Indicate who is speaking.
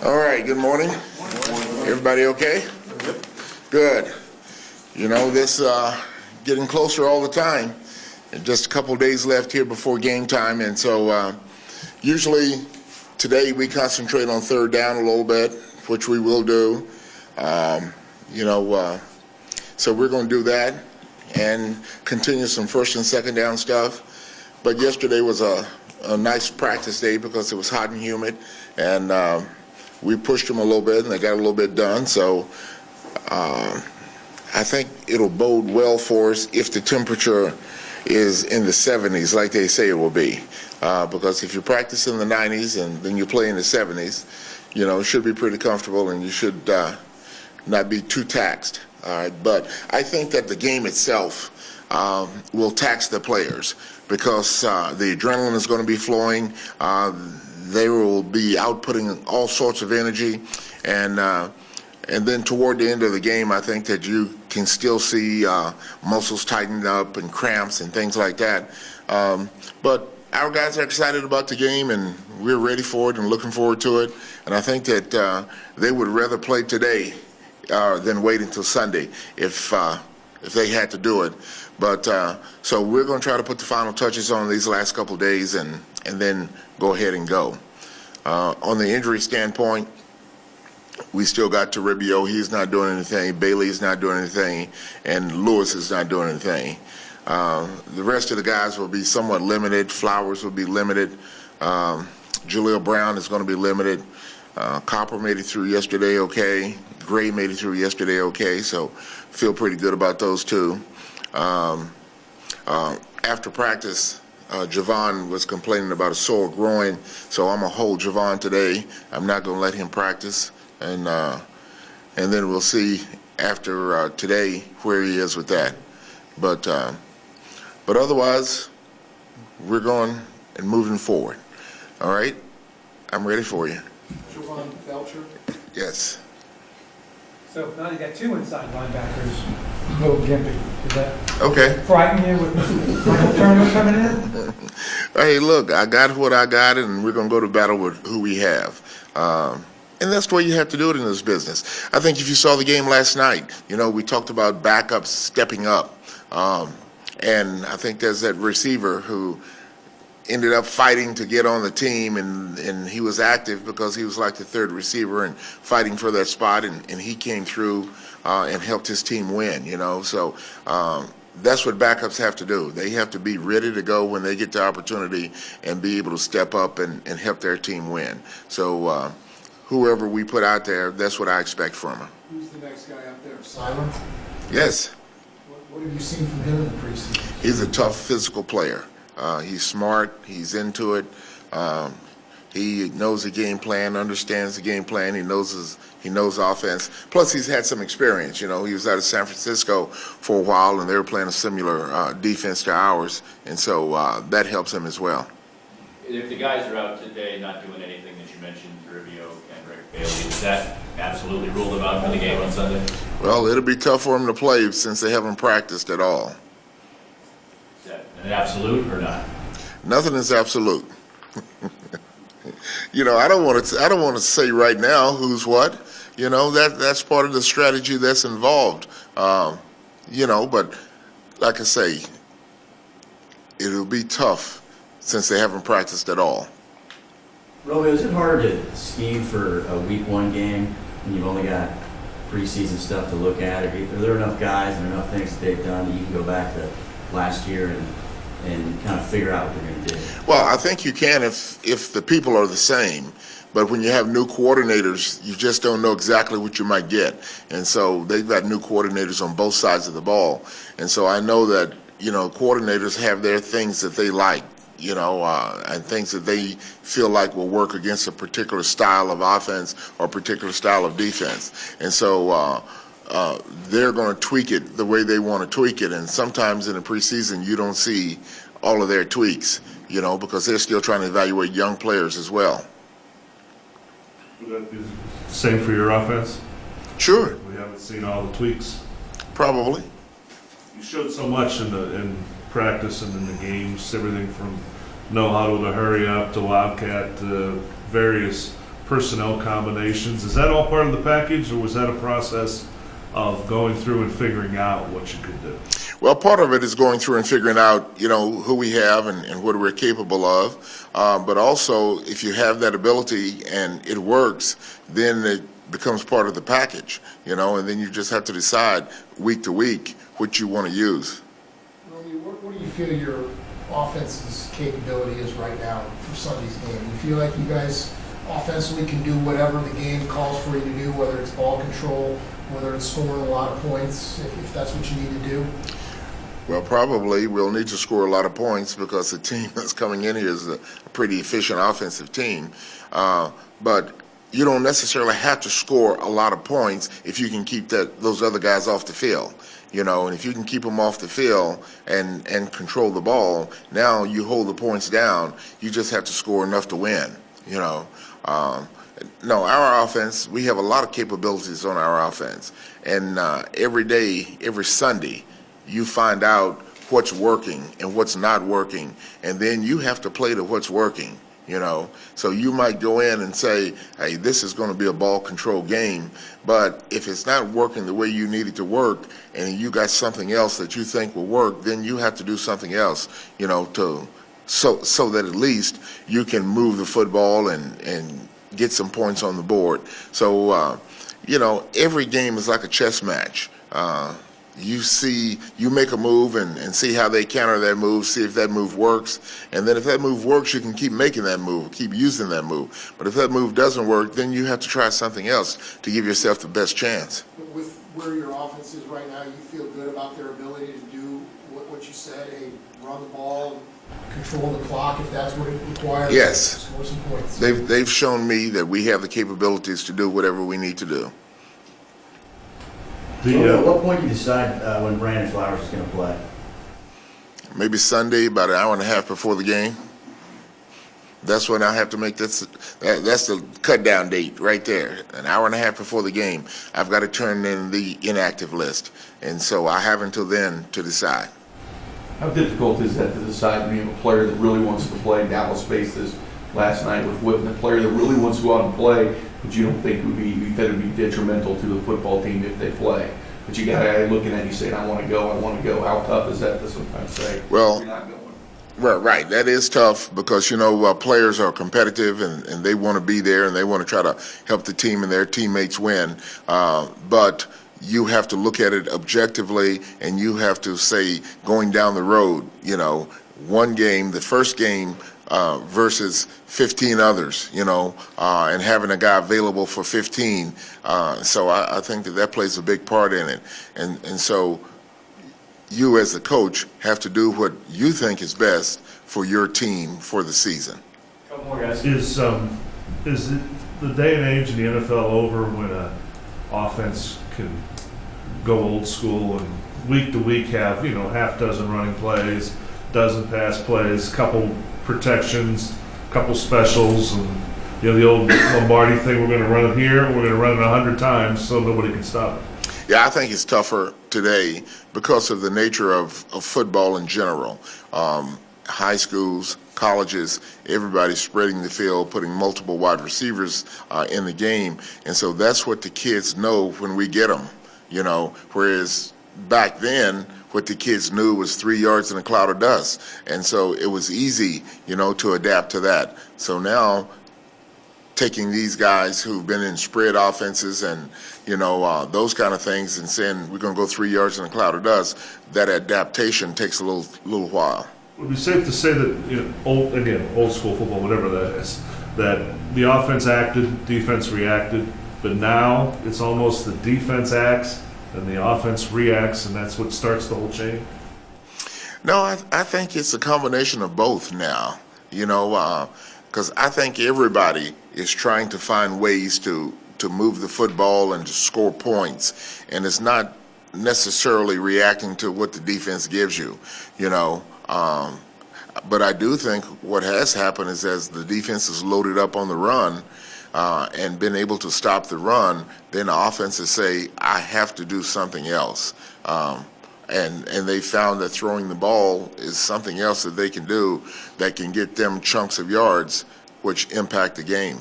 Speaker 1: All right, good morning. Everybody okay? Good. You know, this getting closer all the time. And just a couple of days left here before game time, and so usually today we concentrate on third down a little bit, which we will do. So we're going to do that and continue some first and second down stuff. But yesterday was a nice practice day because it was hot and humid, and we pushed them a little bit, and they got a little bit done. So I think it'll bode well for us if the temperature is in the 70s like they say it will be. Because if you practice in the 90s and then you play in the 70s, you know, it should be pretty comfortable, and you should not be too taxed. But I think that the game itself will tax the players because the adrenaline is going to be flowing. They will be outputting all sorts of energy, and then toward the end of the game, I think that you can still see muscles tightened up and cramps and things like that. But our guys are excited about the game, and we're ready for it and looking forward to it. And I think that they would rather play today than wait until Sunday if they had to do it. But so we're going to try to put the final touches on these last couple of days and then go ahead and go. On the injury standpoint, we still got Toribio. He's not doing anything. Bailey's not doing anything. And Lewis is not doing anything. The rest of the guys will be somewhat limited. Flowers will be limited. Jaleel Brown is going to be limited. Copper made it through yesterday okay. Gray made it through yesterday okay. So feel pretty good about those two. After practice, Javon was complaining about a sore groin, so I'm going to hold Javon today. I'm not going to let him practice, and then we'll see after today where he is with that. But otherwise, we're going and moving forward. All right? I'm ready for you.
Speaker 2: Javon Belcher.
Speaker 1: Yes.
Speaker 2: So now you got two inside linebackers, a little gimpy. Is that
Speaker 1: Okay.
Speaker 2: frightening you with Michael Turner coming in?
Speaker 1: Hey, look, I got what I got, and we're going to go to battle with who we have. And that's the way you have to do it in this business. I think if you saw the game last night, you know, we talked about backups stepping up. And I think there's that receiver who ended up fighting to get on the team, and he was active because he was like the third receiver and fighting for that spot, and he came through and helped his team win, you know. So that's what backups have to do. They have to be ready to go when they get the opportunity and be able to step up and help their team win. So whoever we put out there, that's what I expect from them.
Speaker 2: Who's the next guy out there? Simon?
Speaker 1: Yes.
Speaker 2: What have you seen from him in the preseason?
Speaker 1: He's a tough physical player. He's smart. He's into it. He knows the game plan, understands the game plan. He knows offense. Plus, he's had some experience. You know, he was out of San Francisco for a while, and they were playing a similar defense to ours, and so that helps him as well.
Speaker 3: If the guys are out today not doing anything that you mentioned, Rubio, Kendrick, Bailey, is that absolutely ruled them out for the game on Sunday?
Speaker 1: Well, it'll be tough for them to play since they haven't practiced at all.
Speaker 3: Is that an absolute or not?
Speaker 1: Nothing is absolute. You know, I don't want to say right now who's what. You know, that's part of the strategy that's involved. You know, but like I say, it'll be tough since they haven't practiced at all.
Speaker 4: Romeo, is it hard to scheme for a week one game when you've only got preseason stuff to look at? Are there enough guys and enough things that they've done that you can go back to last year and kind of figure out what they're going to do?
Speaker 1: Well, I think you can if the people are the same. But when you have new coordinators, you just don't know exactly what you might get. And so they've got new coordinators on both sides of the ball. And so I know that, you know, coordinators have their things that they like, you know, and things that they feel like will work against a particular style of offense or a particular style of defense. And so they're going to tweak it the way they want to tweak it. And sometimes in the preseason, you don't see all of their tweaks, you know, because they're still trying to evaluate young players as well.
Speaker 5: Would that be the same for your offense?
Speaker 1: Sure.
Speaker 5: We haven't seen all the tweaks.
Speaker 1: Probably.
Speaker 5: You showed so much in practice and in the games, everything from know huddle to hurry up to wildcat to various personnel combinations. Is that all part of the package, or was that a process of going through and figuring out what you could do?
Speaker 1: Well, part of it is going through and figuring out, who we have and what we're capable of. But also, if you have that ability and it works, then it becomes part of the package, and then you just have to decide week to week what you want to use.
Speaker 6: Romeo, what do you feel your offense's capability is right now for Sunday's game? Do you feel like you guys offensively can do whatever the game calls for you to do, whether it's ball control, whether it's scoring a lot of points, if that's what you need to do?
Speaker 1: Well, probably we'll need to score a lot of points because the team that's coming in here is a pretty efficient offensive team. But you don't necessarily have to score a lot of points if you can keep those other guys off the field. And if you can keep them off the field and control the ball, now you hold the points down. You just have to score enough to win. No, our offense, we have a lot of capabilities on our offense. And every day, every Sunday, you find out what's working and what's not working, and then you have to play to what's working, So you might go in and say, hey, this is going to be a ball control game, but if it's not working the way you need it to work and you got something else that you think will work, then you have to do something else, so that at least you can move the football and get some points on the board. So, every game is like a chess match. You make a move and see how they counter that move, see if that move works. And then if that move works, you can keep making that move, keep using that move. But if that move doesn't work, then you have to try something else to give yourself the best chance.
Speaker 6: With where your offense is right now, you feel good about their ability to do what you said, hey, run the ball, control the clock if that's what it requires.
Speaker 1: Yes.
Speaker 6: Score some points.
Speaker 1: They've shown me that we have the capabilities to do whatever we need to do.
Speaker 4: At what point do you decide when Brandon Flowers is going to play?
Speaker 1: Maybe Sunday, about an hour and a half before the game. That's when I have to make this. That's the cut down date right there. An hour and a half before the game, I've got to turn in the inactive list, and so I have until then to decide.
Speaker 7: How difficult is that to decide? You have a player that really wants to play. Dallas faced this last night with Whitten, a player that really wants to go out and play, but you don't think would be detrimental to the football team if they play. But you got a guy looking at you saying, I want to go. How tough is that to sometimes say,
Speaker 1: well,
Speaker 7: you're not going?
Speaker 1: Right. That is tough because, players are competitive and they want to be there and they want to try to help the team and their teammates win. But you have to look at it objectively and you have to say, going down the road, one game, the first game, versus 15 others, and having a guy available for 15. So I think that plays a big part in it. And so you as the coach have to do what you think is best for your team for the season.
Speaker 3: Couple more guys.
Speaker 5: Is it the day and age in the NFL over when an offense can go old school and week to week have, half dozen running plays, dozen pass plays, couple protections, couple specials, and the old Lombardi thing, we're going to run it here, we're going to run it 100 times so nobody can stop it?
Speaker 1: Yeah, I think it's tougher today because of the nature of football in general. High schools, colleges, everybody's spreading the field, putting multiple wide receivers in the game, and so that's what the kids know when we get them, whereas back then, what the kids knew was 3 yards in a cloud of dust. And so it was easy, to adapt to that. So now taking these guys who've been in spread offenses and, those kind of things and saying we're going to go 3 yards in a cloud of dust, that adaptation takes a little while.
Speaker 5: Would it be safe to say that, old school football, whatever that is, that the offense acted, defense reacted, but now it's almost the defense acts and the offense reacts, and that's what starts the whole chain?
Speaker 1: No, I think it's a combination of both now, because I think everybody is trying to find ways to move the football and to score points, and it's not necessarily reacting to what the defense gives you, But I do think what has happened is as the defense is loaded up on the run, and been able to stop the run, then the offenses say, I have to do something else. And they found that throwing the ball is something else that they can do that can get them chunks of yards, which impact the game.